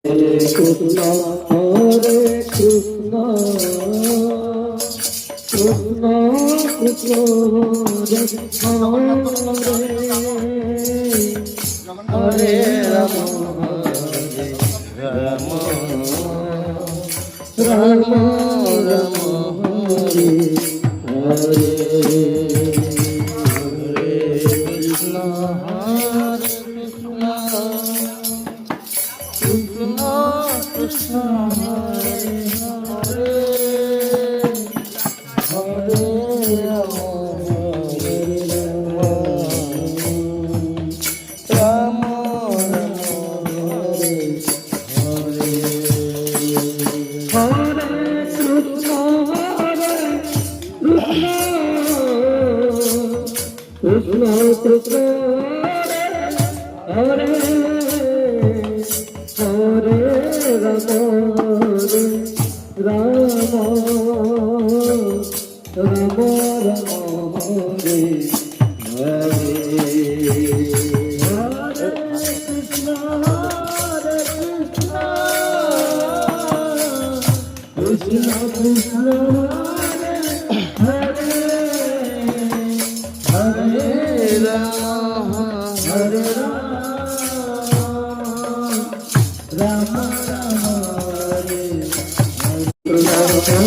Krishna Hare Krishna Krishna Krishna Hare Ram Ram Ram Ram Hare Hare Krishna Hare Krishna Krishna Hare Hare Hare Ram Ram Ram Hare Hare Hare Krishna Hare Krishna Krishna Hare Hare Ram Ram Ram Ram Hare Hare Hare Krishna Krishna Krishna Hare Hare Ram Hare Ram Ram Hare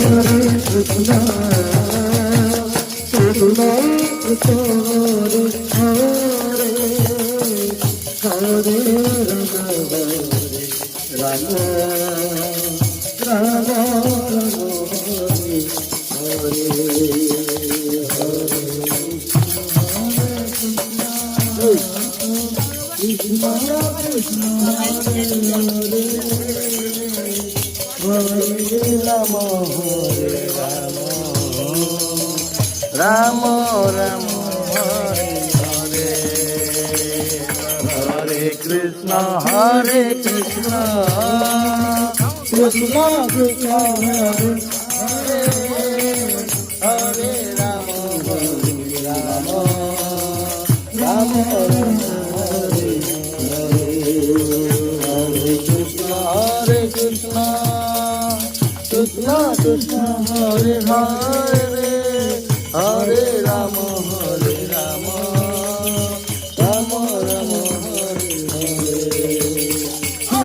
Hare Krishna Krishna Krishna Hare Hare Ram Ram Ram Hare Hare Krishna Krishna Hare Hare Ram Hare Ram Ram Ram Hare Hare Hare Krishna Krishna Krishna Hare Hare Hare Ram Ram Ram Hare Hare Krishna Krishna Krishna Krishna Hare Hare Hare Ram